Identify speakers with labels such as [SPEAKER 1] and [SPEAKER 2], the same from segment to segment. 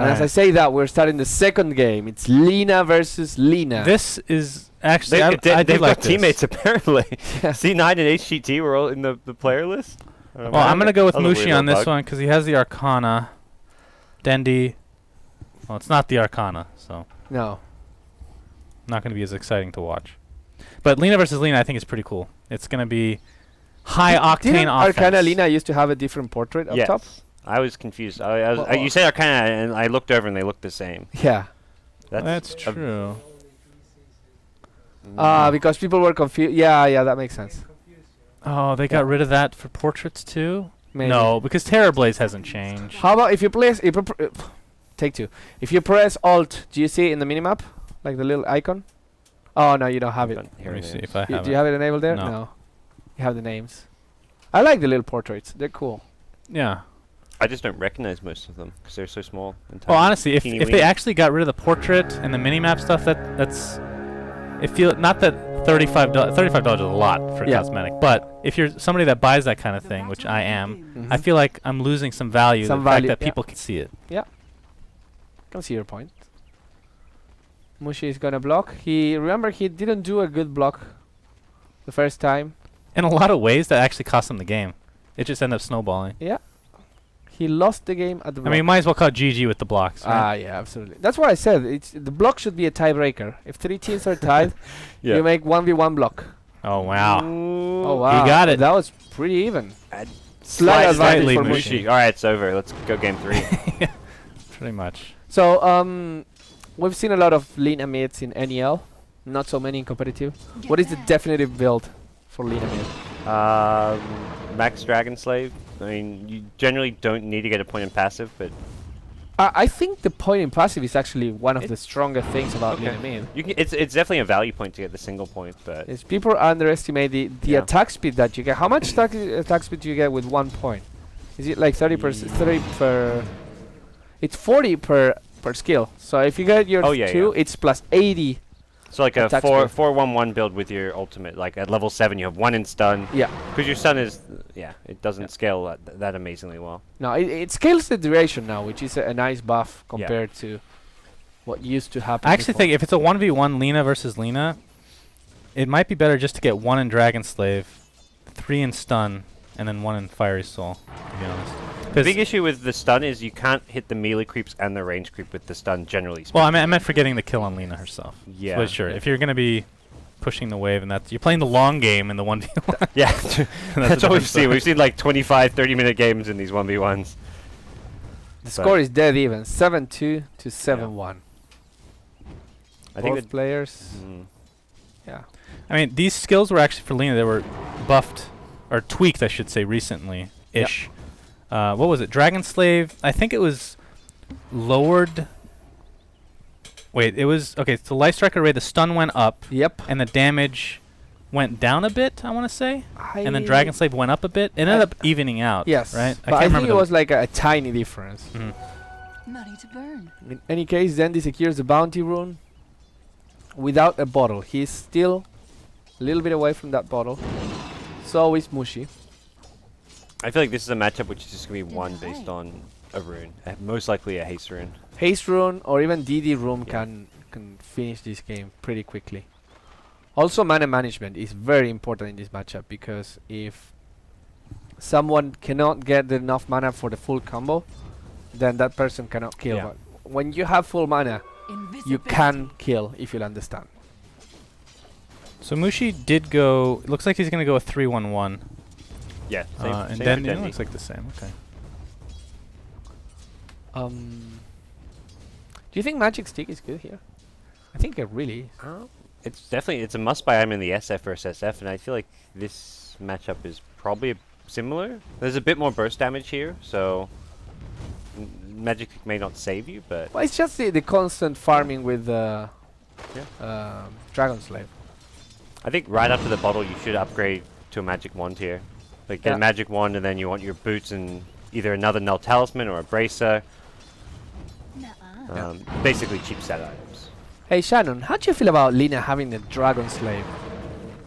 [SPEAKER 1] And as I say that, we're starting the second game. It's Lina versus Lina.
[SPEAKER 2] This is actually
[SPEAKER 3] they've
[SPEAKER 2] like
[SPEAKER 3] got teammates apparently. C9 and HGT were all in the player list.
[SPEAKER 2] Well, I'm gonna go with Mushi on this one because he has the Arcana. Dendi. Well, it's not the Arcana, so
[SPEAKER 1] no,
[SPEAKER 2] not gonna be as exciting to watch. But Lina versus Lina, I think is pretty cool. It's gonna be high octane offense.
[SPEAKER 1] Arcana Lina used to have a different portrait up top?
[SPEAKER 3] I was confused. You said Arcana, and I looked over, and they looked the same.
[SPEAKER 1] Yeah.
[SPEAKER 2] That's true.
[SPEAKER 1] Because people were confused. Yeah, that makes sense.
[SPEAKER 2] Oh, they got rid of that for portraits too?
[SPEAKER 1] Maybe.
[SPEAKER 2] No, because Terrorblaze hasn't changed.
[SPEAKER 1] How about if you place... take two. If you press Alt, do you see it in the minimap? Like the little icon? Oh, no, you don't have it.
[SPEAKER 2] Let me see if I have it.
[SPEAKER 1] Do you have it enabled there? No. You have the names. I like the little portraits. They're cool.
[SPEAKER 2] Yeah.
[SPEAKER 3] I just don't recognize most of them because they're so small. And
[SPEAKER 2] well, honestly, if they actually got rid of the portrait and the minimap stuff, that's... not that $35 is a lot for cosmetic, but if you're somebody that buys that kind of thing, which I am, I feel like I'm losing some value. The fact that people can see it.
[SPEAKER 1] Yeah. Can see your point. Mushi is gonna block. Remember he didn't do a good block the first time.
[SPEAKER 2] In a lot of ways, that actually cost him the game. It just ended up snowballing.
[SPEAKER 1] Yeah. He lost the game at the block.
[SPEAKER 2] I mean, you might as well call GG with the blocks. Right?
[SPEAKER 1] Yeah, absolutely. That's why I said the block should be a tiebreaker. If three teams are tied, you make 1v1 block.
[SPEAKER 2] Oh wow!
[SPEAKER 1] Oh wow!
[SPEAKER 2] He got it.
[SPEAKER 1] That was pretty even.
[SPEAKER 3] Slight advantage for Mushi. All right, it's over. Let's go game 3.
[SPEAKER 2] Pretty much.
[SPEAKER 1] So we've seen a lot of Lina mids in NEL, not so many in competitive. What is the definitive build for Lina mid?
[SPEAKER 3] Max Dragon Slave. I mean, you generally don't need to get a point in passive, but
[SPEAKER 1] I think the point in passive is actually one of the stronger things about Lina mid.
[SPEAKER 3] It's definitely a value point to get the single point, but
[SPEAKER 1] people underestimate the attack speed that you get. How much attack speed do you get with 1 point? Is it like 30%? 30 per. It's 40 per skill. So if you get your 2, it's plus 80.
[SPEAKER 3] So like a 4-1-1 build with your ultimate. Like at level 7, you have 1 in stun.
[SPEAKER 1] Yeah.
[SPEAKER 3] Because your stun is, it doesn't scale that amazingly well.
[SPEAKER 1] No, it scales the duration now, which is a nice buff compared to what used to happen.
[SPEAKER 2] I actually think if it's a 1v1 Lina versus Lina, it might be better just to get 1 in Dragon Slave, 3 in stun, and then 1 in Fiery Soul, to be honest.
[SPEAKER 3] The big issue with the stun is you can't hit the melee creeps and the range creep with the stun generally speaking.
[SPEAKER 2] Well, I meant for getting the kill on Lina herself.
[SPEAKER 3] Yeah.
[SPEAKER 2] But sure, if you're going to be pushing the wave, and you're playing the long game in the 1v1.
[SPEAKER 3] Yeah, that's what we've seen. We've seen like 25, 30-minute games in these 1v1s.
[SPEAKER 1] The score is dead even, 7-2 to 7-1.
[SPEAKER 3] I think
[SPEAKER 1] both players. Yeah.
[SPEAKER 2] I mean, these skills were actually for Lina. They were buffed, or tweaked, I should say, recently-ish. What was it? Dragon Slave, I think it was lowered. Wait, it was... Okay, so Life Striker Ray, the stun went up.
[SPEAKER 1] Yep.
[SPEAKER 2] And the damage went down a bit, I want to say. And then Dragon Slave went up a bit. It ended up evening out.
[SPEAKER 1] Yes.
[SPEAKER 2] Right?
[SPEAKER 1] But I think it was like a tiny difference.
[SPEAKER 4] Money to burn.
[SPEAKER 1] In any case, Dendi secures the bounty rune without a bottle. He's still a little bit away from that bottle. So is Mushi.
[SPEAKER 3] I feel like this is a matchup which is just going to be won based on a rune. Most likely a haste rune.
[SPEAKER 1] Haste rune or even DD rune can finish this game pretty quickly. Also, mana management is very important in this matchup because if someone cannot get enough mana for the full combo, then that person cannot kill. But when you have full mana, you can kill, if you'll understand.
[SPEAKER 2] So Mushi did go... Looks like he's going to go a 3-1-1.
[SPEAKER 3] Yeah, same
[SPEAKER 2] and Dendi looks like the same. Okay.
[SPEAKER 1] Do you think Magic Stick is good here? I think it really is.
[SPEAKER 3] It's a must-buy item in the SF versus SF, and I feel like this matchup is probably similar. There's a bit more burst damage here, so Magic Stick may not save you, but...
[SPEAKER 1] Well, it's just the constant farming with Dragon Slave.
[SPEAKER 3] I think right after the bottle, you should upgrade to a Magic Wand here. Like get a Magic Wand, and then you want your boots and either another Null Talisman or a Bracer. Basically cheap set items.
[SPEAKER 1] Hey Shannon, how do you feel about Lina having a Dragon Slave?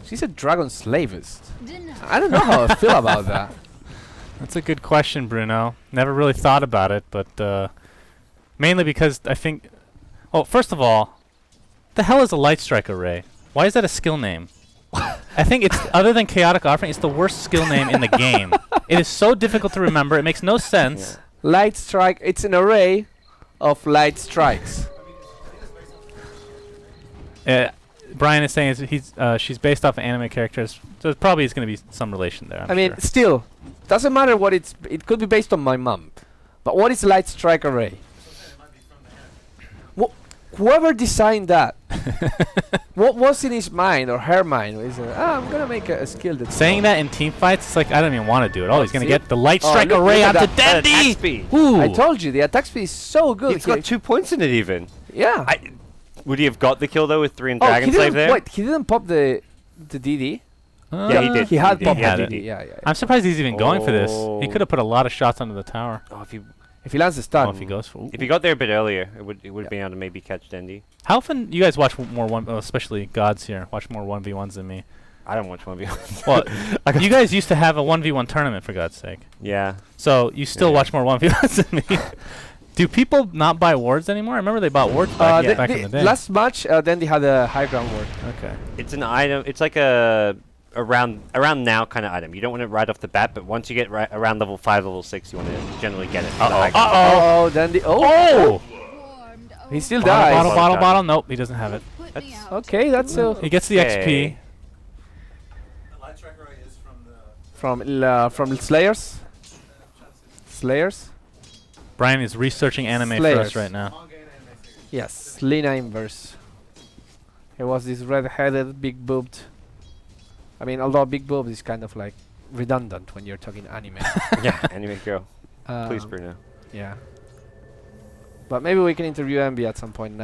[SPEAKER 1] She's a Dragon Slavist. I don't know how I feel about that.
[SPEAKER 2] That's a good question, Bruno. Never really thought about it, but Mainly because I think... Oh, first of all, the hell is a light strike array? Why is that a skill name? I think it's, other than chaotic offering, it's the worst skill name in the game. It is so difficult to remember. It makes no sense.
[SPEAKER 1] Light strike. It's an array of light strikes.
[SPEAKER 2] Brian is saying she's based off of anime characters, so it probably is going to be some relation there.
[SPEAKER 1] I mean, still, doesn't matter what it's. It could be based on my mom, but what is light strike array? Whoever designed that, what was in his mind or her mind? Was I'm gonna make a skill that's
[SPEAKER 2] saying that in team fights, it's like I don't even want to do it. Oh, he's gonna
[SPEAKER 1] see?
[SPEAKER 2] get the light
[SPEAKER 1] Oh,
[SPEAKER 2] strike
[SPEAKER 1] look
[SPEAKER 2] array
[SPEAKER 1] at
[SPEAKER 2] onto
[SPEAKER 1] that.
[SPEAKER 2] Dendi.
[SPEAKER 3] speed.
[SPEAKER 2] Ooh.
[SPEAKER 1] I told you the attack speed is so good.
[SPEAKER 3] It's got 2 points in it even.
[SPEAKER 1] Yeah.
[SPEAKER 3] Would he have got the kill though with 3 and
[SPEAKER 1] he
[SPEAKER 3] Dragon Slave
[SPEAKER 1] didn't-
[SPEAKER 3] there?
[SPEAKER 1] Wait, he didn't pop the DD.
[SPEAKER 3] Yeah, he did.
[SPEAKER 1] He had
[SPEAKER 3] He
[SPEAKER 1] popped
[SPEAKER 2] had
[SPEAKER 1] the
[SPEAKER 2] it.
[SPEAKER 1] DD. Yeah.
[SPEAKER 2] I'm surprised he's even going for this. He
[SPEAKER 3] Oh.
[SPEAKER 2] could have put a lot of shots under the tower.
[SPEAKER 3] Oh,
[SPEAKER 1] If he lands a stun.
[SPEAKER 2] Oh, if he goes for.
[SPEAKER 3] if he got there a bit earlier, it would have been able to maybe catch Dendi.
[SPEAKER 2] How often you guys watch more especially gods here, watch more 1v1s than me?
[SPEAKER 3] I don't watch 1v1.
[SPEAKER 2] Well, you guys used to have a 1v1 tournament for God's sake,
[SPEAKER 3] Yeah.
[SPEAKER 2] so you still
[SPEAKER 3] Yeah.
[SPEAKER 2] watch more 1v1s than me. Do people not buy wards anymore? I remember they bought wards back, back in the day.
[SPEAKER 1] Last match, then they had a high ground ward.
[SPEAKER 2] Okay.
[SPEAKER 3] It's an item. It's like a around now kind of item. You don't want it right off the bat, but once you get around level 5, level 6, you want to generally get it.
[SPEAKER 1] Oh, then the
[SPEAKER 2] Oh!
[SPEAKER 1] he still
[SPEAKER 2] Bottle,
[SPEAKER 1] dies.
[SPEAKER 2] bottle, bottle,
[SPEAKER 3] Done.
[SPEAKER 2] bottle. Nope, he doesn't have it.
[SPEAKER 1] Okay, that's
[SPEAKER 2] He gets the
[SPEAKER 3] Okay.
[SPEAKER 2] XP.
[SPEAKER 5] The light strike array is from the
[SPEAKER 1] from Slayers. Slayers.
[SPEAKER 2] Brian is researching anime for
[SPEAKER 1] Slayers.
[SPEAKER 2] us right now.
[SPEAKER 5] manga and anime series.
[SPEAKER 1] Yes, Lina inverse. He was this red-headed, big-boobed. I mean, although big boobs is kind of like redundant when you're talking anime.
[SPEAKER 3] Yeah, anime girl. Please,
[SPEAKER 1] Um,
[SPEAKER 3] Bruno.
[SPEAKER 1] Yeah. But maybe we can interview MB at some point and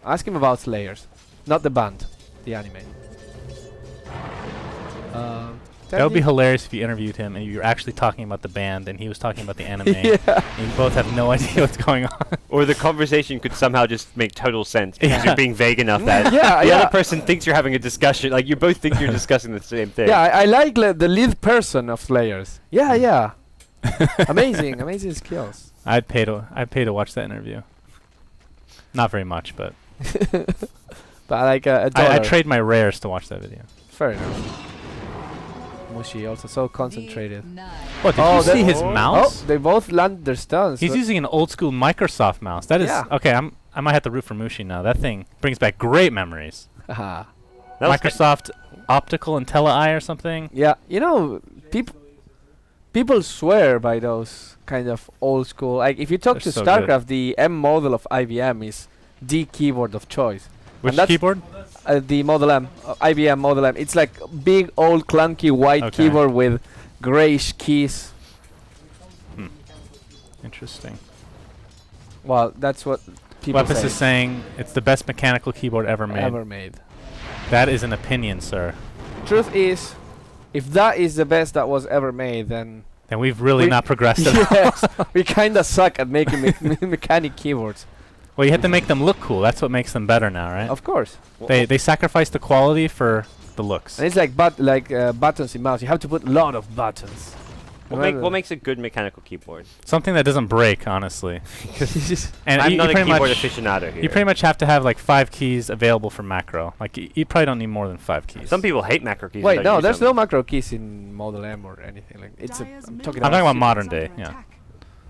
[SPEAKER 1] ask him about Slayers, not the band, the anime.
[SPEAKER 2] That would be
[SPEAKER 1] Dendi?
[SPEAKER 2] hilarious if you interviewed him and you were actually talking about the band and he was talking about the anime.
[SPEAKER 1] Yeah.
[SPEAKER 2] And you both have no idea what's going on.
[SPEAKER 3] Or the conversation could somehow just make total sense because
[SPEAKER 2] Yeah.
[SPEAKER 3] you're being vague enough that
[SPEAKER 1] Yeah,
[SPEAKER 3] the
[SPEAKER 1] yeah.
[SPEAKER 3] other person thinks you're having a discussion. Like you both think you're discussing the same thing.
[SPEAKER 1] Yeah, I like the lead person of Slayers. Yeah, yeah. amazing skills.
[SPEAKER 2] I'd pay to watch that interview. Not very much, but
[SPEAKER 1] But like a
[SPEAKER 2] I
[SPEAKER 1] dollar.
[SPEAKER 2] trade my rares to watch that video.
[SPEAKER 1] Fair enough. Mushi also so concentrated.
[SPEAKER 2] What, did
[SPEAKER 1] Oh,
[SPEAKER 2] you see
[SPEAKER 1] that-
[SPEAKER 2] his mouse?
[SPEAKER 1] Oh, they both land their stuns.
[SPEAKER 2] He's
[SPEAKER 1] but-
[SPEAKER 2] using an old school Microsoft mouse. That is
[SPEAKER 1] Yeah.
[SPEAKER 2] okay. I might have to root for Mushi now. That thing brings back great memories.
[SPEAKER 1] Haha.
[SPEAKER 3] That was
[SPEAKER 2] Microsoft Optical IntelliEye or something.
[SPEAKER 1] Yeah, you know, people swear by those kind of old school. Like if you talk
[SPEAKER 2] They're
[SPEAKER 1] to
[SPEAKER 2] so
[SPEAKER 1] StarCraft, the M model of IBM is the keyboard of choice.
[SPEAKER 2] Which
[SPEAKER 1] that's-
[SPEAKER 2] keyboard?
[SPEAKER 1] The Model M, IBM Model M. It's like big old clunky white
[SPEAKER 2] Okay.
[SPEAKER 1] keyboard with grayish keys.
[SPEAKER 2] Interesting.
[SPEAKER 1] Well, that's what people
[SPEAKER 2] Weapons
[SPEAKER 1] say.
[SPEAKER 2] is saying it's the best mechanical keyboard ever made.
[SPEAKER 1] Ever made.
[SPEAKER 2] That is an opinion, sir.
[SPEAKER 1] Truth is, if that is the best that was ever made, then
[SPEAKER 2] And we've really
[SPEAKER 1] We-
[SPEAKER 2] not progressed at all.
[SPEAKER 1] yes, we kind of suck at making mechanic keyboards.
[SPEAKER 2] Well, you have to make them look cool. That's what makes them better now, right?
[SPEAKER 1] Of course.
[SPEAKER 2] They sacrifice the quality for the looks.
[SPEAKER 1] And it's like buttons in mouse. You have to put a lot of buttons.
[SPEAKER 3] what makes a good mechanical keyboard?
[SPEAKER 2] Something that doesn't break, honestly. And
[SPEAKER 3] I'm
[SPEAKER 2] you
[SPEAKER 3] not a
[SPEAKER 2] pretty
[SPEAKER 3] keyboard
[SPEAKER 2] much
[SPEAKER 3] aficionado here.
[SPEAKER 2] you pretty much have to have like 5 keys available for macro. Like you probably don't need more than 5 keys.
[SPEAKER 3] Some people hate macro keys.
[SPEAKER 1] Wait,
[SPEAKER 3] and don't
[SPEAKER 1] no,
[SPEAKER 3] use
[SPEAKER 1] there's
[SPEAKER 3] them.
[SPEAKER 1] no macro keys in Model M or anything like. It's a. I'm talking
[SPEAKER 2] I'm talking about
[SPEAKER 1] about
[SPEAKER 2] modern day. Yeah.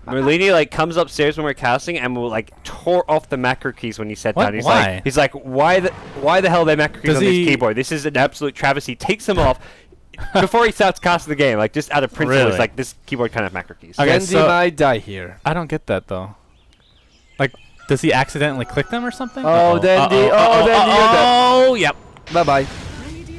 [SPEAKER 3] Merlini like comes upstairs when we're casting and will like tore off the macro keys when he sat
[SPEAKER 2] What?
[SPEAKER 3] down. He's
[SPEAKER 2] Why?
[SPEAKER 3] like, why the hell are there macro keys
[SPEAKER 2] Does
[SPEAKER 3] on this
[SPEAKER 2] he-
[SPEAKER 3] keyboard? This is an absolute travesty. Takes them off before he starts casting the game. Like just out of principle,
[SPEAKER 2] Really?
[SPEAKER 3] it's like this keyboard can't have macro keys.
[SPEAKER 2] Okay,
[SPEAKER 1] Dendi
[SPEAKER 2] so-
[SPEAKER 1] might die here.
[SPEAKER 2] I don't get that though. Like, does he accidentally click them or something?
[SPEAKER 1] Oh,
[SPEAKER 2] Uh-oh.
[SPEAKER 1] Dendi.
[SPEAKER 2] Uh-oh.
[SPEAKER 1] Oh, Dendi, you're dead.
[SPEAKER 2] Oh, yep.
[SPEAKER 1] Bye bye.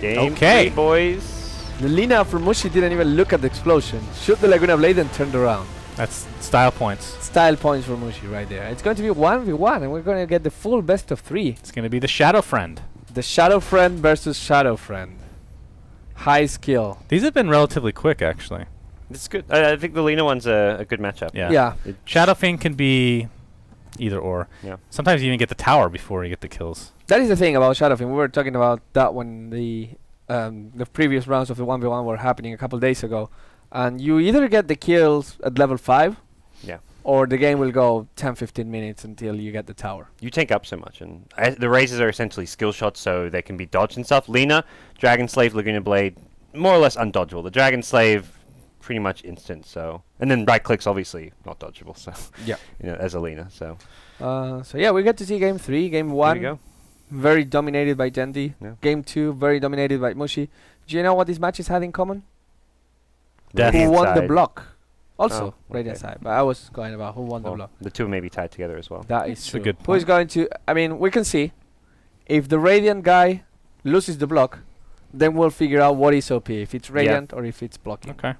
[SPEAKER 3] Game
[SPEAKER 2] Okay.
[SPEAKER 3] 3, boys.
[SPEAKER 1] The Lina from Mushi didn't even look at the explosion. Shoot the Laguna Blade and turned around.
[SPEAKER 2] That's style points.
[SPEAKER 1] Style points for Mushi right there. It's going to be 1v1 and we're going to get the full best of 3.
[SPEAKER 2] It's gonna be the Shadow Friend.
[SPEAKER 1] The Shadow Friend versus Shadow Friend. High skill.
[SPEAKER 2] These have been relatively quick, actually.
[SPEAKER 3] This is good. I think the Lina one's a good matchup.
[SPEAKER 2] Yeah.
[SPEAKER 1] Yeah.
[SPEAKER 2] Shadow Fiend can be either or.
[SPEAKER 3] Yeah.
[SPEAKER 2] Sometimes you even get the tower before you get the kills.
[SPEAKER 1] That is the thing about Shadow Fiend. We were talking about that when the previous rounds of the 1v1 were happening a couple days ago. And you either get the kills at level 5 or the game will go 10-15 minutes until you get the tower.
[SPEAKER 3] You take up so much, and the raises are essentially skill shots, so they can be dodged and stuff. Lina, Dragon Slave, Laguna Blade, more or less undodgeable. The Dragon Slave, pretty much instant. So, and then right clicks obviously not dodgeable. So
[SPEAKER 1] Yeah.
[SPEAKER 3] As a Lina. So
[SPEAKER 1] Yeah, we get to see game 3, game
[SPEAKER 3] there
[SPEAKER 1] 1.
[SPEAKER 3] you go.
[SPEAKER 1] Very dominated by Dendi.
[SPEAKER 3] Yeah.
[SPEAKER 1] Game 2, very dominated by Mushi. Do you know what these matches had in common?
[SPEAKER 2] Death.
[SPEAKER 1] Who
[SPEAKER 3] Radiant
[SPEAKER 1] won the
[SPEAKER 3] side.
[SPEAKER 1] block? Also,
[SPEAKER 3] Oh,
[SPEAKER 1] Radiant
[SPEAKER 3] okay.
[SPEAKER 1] side. But I was going about who won the
[SPEAKER 3] Well,
[SPEAKER 1] block.
[SPEAKER 3] the two may be tied together as well.
[SPEAKER 1] That is
[SPEAKER 2] That's a
[SPEAKER 1] true.
[SPEAKER 2] good
[SPEAKER 1] Who is
[SPEAKER 2] point.
[SPEAKER 1] going to... I mean, we can see. If the Radiant guy loses the block, then we'll figure out what is OP. If it's Radiant or if it's blocking.
[SPEAKER 2] Okay.